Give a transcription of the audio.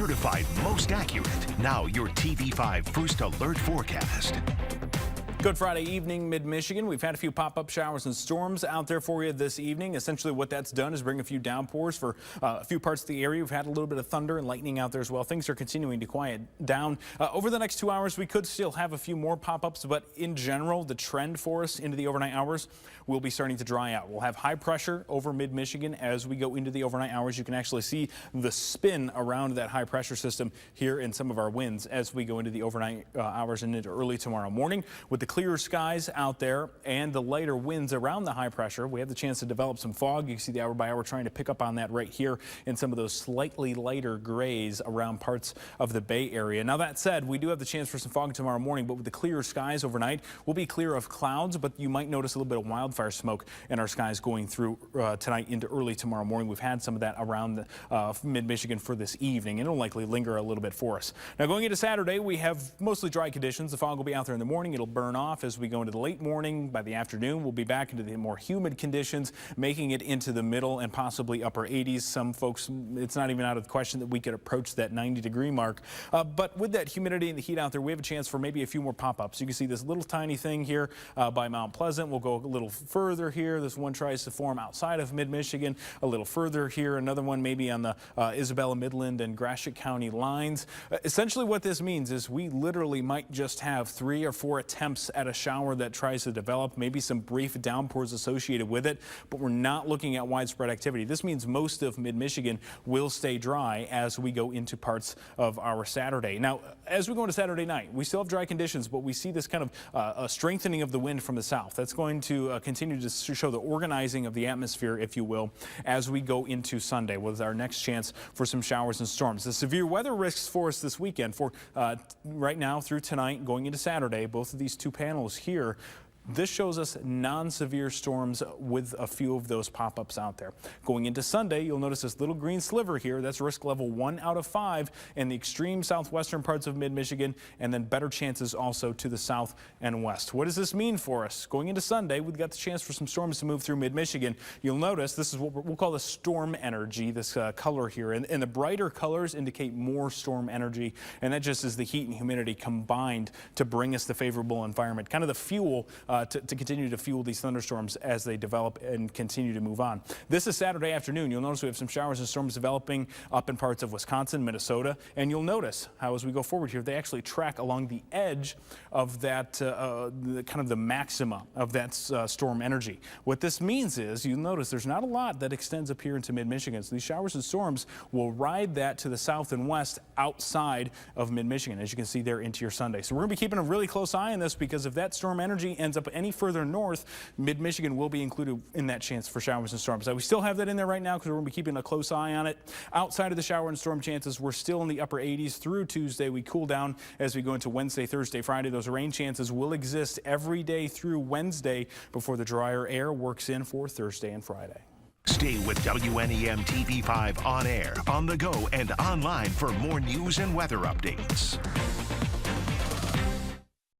Certified most accurate. Now your TV5 First Alert forecast. Good Friday evening, mid-Michigan. We've had a few pop-up showers and storms out there for you this evening. Essentially what that's done is bring a few downpours for a few parts of the area. We've had a little bit of thunder and lightning out there as well. Things are continuing to quiet down. Over the next 2 hours, we could still have a few more pop-ups, but in general, the trend for us into the overnight hours will be starting to dry out. We'll have high pressure over mid-Michigan as we go into the overnight hours. You can actually see the spin around that high pressure system here in some of our winds as we go into the overnight hours and into early tomorrow morning. With the clearer skies out there and the lighter winds around the high pressure, we have the chance to develop some fog. You can see the hour by hour trying to pick up on that right here in some of those slightly lighter grays around parts of the Bay Area. Now that said, we do have the chance for some fog tomorrow morning, but with the clearer skies overnight, we'll be clear of clouds, but you might notice a little bit of wildfire smoke in our skies going through tonight into early tomorrow morning. We've had some of that around mid-Michigan for this evening, and it'll likely linger a little bit for us. Now going into Saturday, we have mostly dry conditions. The fog will be out there in the morning. It'll burn off as we go into the late morning. By the afternoon, we'll be back into the more humid conditions, making it into the middle and possibly upper 80s. Some folks, it's not even out of the question that we could approach that 90-degree mark. But with that humidity and the heat out there, we have a chance for maybe a few more pop-ups. You can see this little tiny thing here by Mount Pleasant. We'll go a little further here. This one tries to form outside of mid-Michigan. A little further here. Another one maybe on the Isabella, Midland, and Gratiot County lines. Essentially what this means is we literally might just have 3 or 4 attempts at a shower that tries to develop, maybe some brief downpours associated with it, but we're not looking at widespread activity. This means most of mid-Michigan will stay dry as we go into parts of our Saturday. Now, as we go into Saturday night, we still have dry conditions, but we see this kind of a strengthening of the wind from the south. That's going to continue to show the organizing of the atmosphere, if you will, as we go into Sunday with our next chance for some showers and storms. The severe weather risks for us this weekend for right now through tonight, going into Saturday, both of these two panels here. This shows us non-severe storms with a few of those pop-ups out there. Going into Sunday, you'll notice this little green sliver here. That's risk level 1 out of 5 in the extreme southwestern parts of mid-Michigan, and then better chances also to the south and west. What does this mean for us? Going into Sunday, we've got the chance for some storms to move through mid-Michigan. You'll notice this is what we'll call the storm energy, this color here. And the brighter colors indicate more storm energy, and that just is the heat and humidity combined to bring us the favorable environment, kind of the fuel to continue to fuel these thunderstorms as they develop and continue to move on. This is Saturday afternoon. You'll notice we have some showers and storms developing up in parts of Wisconsin, Minnesota, and you'll notice how as we go forward here, they actually track along the edge of that kind of the maxima of that storm energy. What this means is you'll notice there's not a lot that extends up here into mid-Michigan. So these showers and storms will ride that to the south and west outside of mid-Michigan, as you can see there into your Sunday. So we're going to be keeping a really close eye on this because if that storm energy ends up any further north, mid-Michigan will be included in that chance for showers and storms. Now, we still have that in there right now because we're going to be keeping a close eye on it. Outside of the shower and storm chances, we're still in the upper 80s through Tuesday. We cool down as we go into Wednesday, Thursday, Friday. Those rain chances will exist every day through Wednesday before the drier air works in for Thursday and Friday. Stay with WNEM TV5 on air, on the go, and online for more news and weather updates.